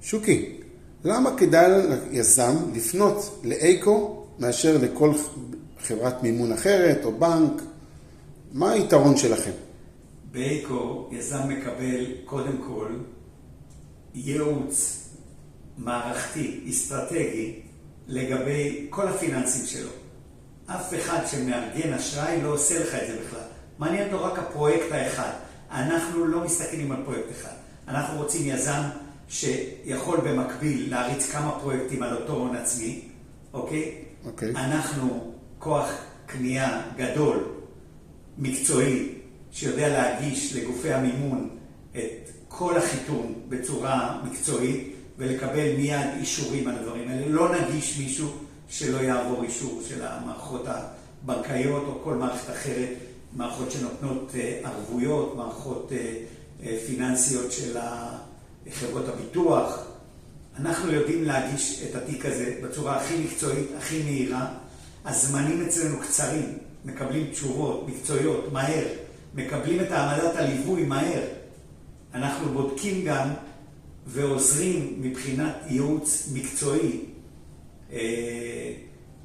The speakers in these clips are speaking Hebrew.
שוקי, למה כדאי ליזם לפנות לאייקו מאשר לכל חברת מימון אחרת או בנק? מה היתרון שלכם? באייקו יזם מקבל קודם כל ייעוץ מערכתי, אסטרטגי, לגבי כל הפיננסים שלו. אף אחד שמארגן אשראי לא עושה לך את זה בכלל. מעניין אותו רק הפרויקט האחד. אנחנו לא מסתכלים על פרויקט אחד. אנחנו רוצים יזם שיכול במקביל להריץ כמה פרויקטים על אותו הון עצמי, אוקיי? אנחנו כוח קנייה גדול, מקצועי, שיודע להגיש לגופי המימון את כל החיתום בצורה מקצועית, ולקבל מיד אישורים על הדברים האלה. לא נגיש מישהו שלא יעבור אישור של המערכות הבנקאיות או כל מערכת אחרת, מערכות שנותנות ערבויות, מערכות פיננסיות של חברות הביטוח. אנחנו יודעים להגיש את התיק הזה בצורה הכי מקצועית, הכי מהירה. הזמנים אצלנו קצרים, מקבלים תשובות מקצועיות מהר, מקבלים את העמדת הליווי מהר. אנחנו בודקים גם ועוזרים מבחינת ייעוץ מקצועי,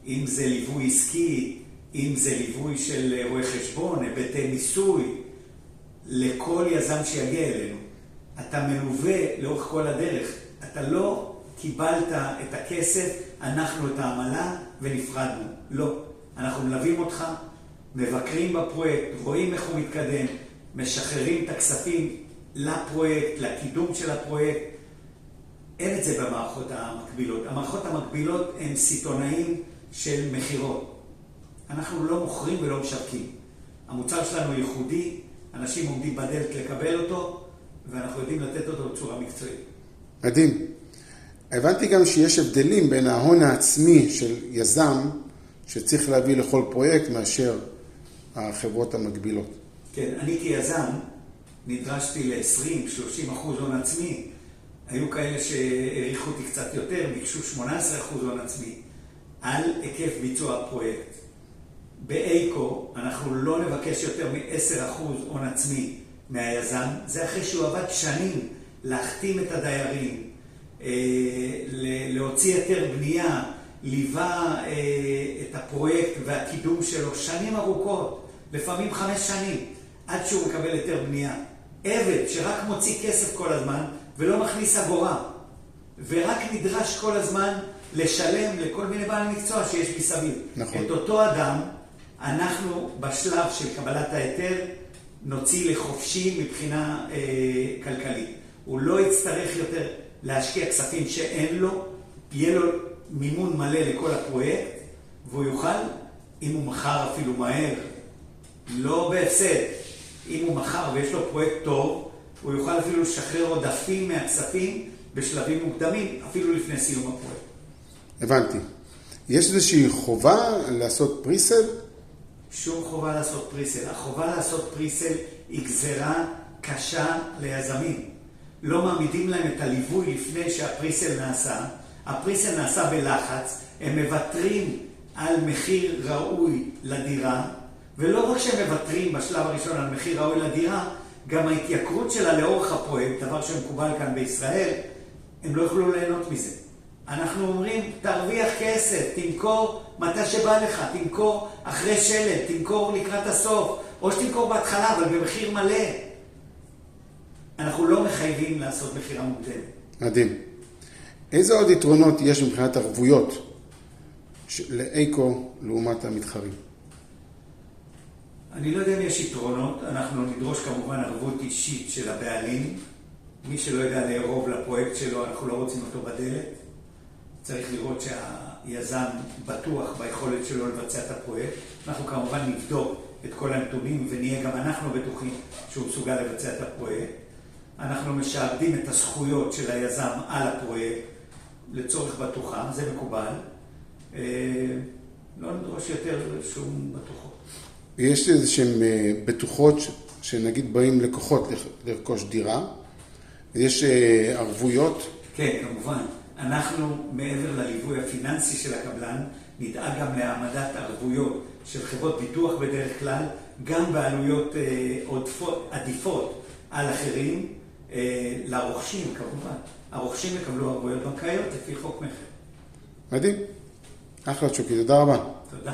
אם זה ליווי עסקי, אם זה ליווי של רואי חשבון, היבטי מיסוי, לכל יזם שיגיע אלינו. אתה מלווה לאורך כל הדרך. אתה לא קיבלת את הכסף, אנחנו את העמלה ונפרדנו. לא. אנחנו מלווים אותך, מבקרים בפרויקט, רואים איך הוא מתקדם, משחררים את הכספים לפרויקט, לקידום של הפרויקט. אין את זה במערכות המקבילות. המערכות המקבילות הן סיטונאים של מחירות. אנחנו לא מוכרים ולא משווקים. המוצר שלנו ייחודי, אנשים עומדים בדלת לקבל אותו, ואנחנו יודעים לתת אותו בצורה מקצועית. מדהים. הבנתי גם שיש הבדלים בין ההון העצמי של יזם, שצריך להביא לכל פרויקט מאשר החברות המקבילות. כן, אני כיזם נדרשתי ל-20-30% הון עצמי. היו כאלה שהעריכו אותי קצת יותר, ביקשו 18% הון עצמי על היקף ביצוע הפרויקט. באייקו אנחנו לא נבקש יותר מ-10% הון עצמי מהיזם. זה אחרי שהוא עבד שנים להחתים את הדיירים, להוציא יותר בנייה, ליווה את הפרויקט והקידום שלו שנים ארוכות, לפעמים 5 שנים, עד שהוא מקבל יותר בנייה. עבד שרק מוציא כסף כל הזמן ולא מכניס אגורה, ורק נדרש כל הזמן לשלם לכל מיני בעלי מקצוע שיש מסביב. נכון. את אותו אדם, אנחנו בשלב של קבלת ההיתר נוציא לחופשי מבחינה כלכלית. הוא לא יצטרך יותר להשקיע כספים שאין לו, יהיה לו מימון מלא לכל הפרויקט, והוא יוכל, אם הוא מחר אפילו מהר, לא בהפסד, אם הוא מחר ויש לו פרויקט טוב, הוא יוכל אפילו לשחרר עודפים מהכספים בשלבים מוקדמים, אפילו לפני סיום הפרויקט. הבנתי. יש איזושהי חובה לעשות פריסל? שום חובה לעשות פריסל. החובה לעשות פריסל היא גזרה קשה ליזמים. לא מעמידים להם את הליווי לפני שהפריסל נעשה. הפריסל נעשה בלחץ, הם מוותרים על מחיר ראוי לדירה, ולא רק שהם מוותרים בשלב הראשון על מחיר ראוי לדירה, גם ההתייקרות שלה לאורך הפרויקט, דבר שמקובל כאן בישראל, הם לא יוכלו ליהנות מזה. אנחנו אומרים, תרוויח כסף, תמכור מתי שבא לך, תמכור אחרי שלט, תמכור לקראת הסוף, או שתמכור בהתחלה, אבל במחיר מלא. אנחנו לא מחייבים לעשות מחירה מוקדמת. מדהים. איזה עוד יתרונות יש מבחינת ערבויות לאייקו לעומת המתחרים? אני לא יודע אם יש יתרונות. אנחנו נדרוש כמובן ערבות אישית של הבעלים. מי שלא יודע לערוב לפרויקט שלו, אנחנו לא רוצים אותו בדלת. צריך לראות שהיזם בטוח ביכולת שלו לבצע את הפרויקט. אנחנו כמובן נבדוק את כל הנתונים ונהיה גם אנחנו בטוחים שהוא מסוגל לבצע את הפרויקט. אנחנו משעבדים את הזכויות של היזם על הפרויקט לצורך בטוחם, זה מקובל. לא נדרוש יותר שום בטוחות. יש איזשהם בטוחות שנגיד באים לקוחות לרכוש דירה, יש ערבויות? כן, כמובן. אנחנו מעבר לליווי הפיננסי של הקבלן, נדאג גם להעמדת ערבויות של חברות ביטוח בדרך כלל, גם בעלויות עדיפות על אחרים, לרוכשים כמובן. הרוכשים יקבלו ערבויות בנקאיות לפי חוק מכר. מדהים. אחלה צ'וקי, תודה רבה. תודה.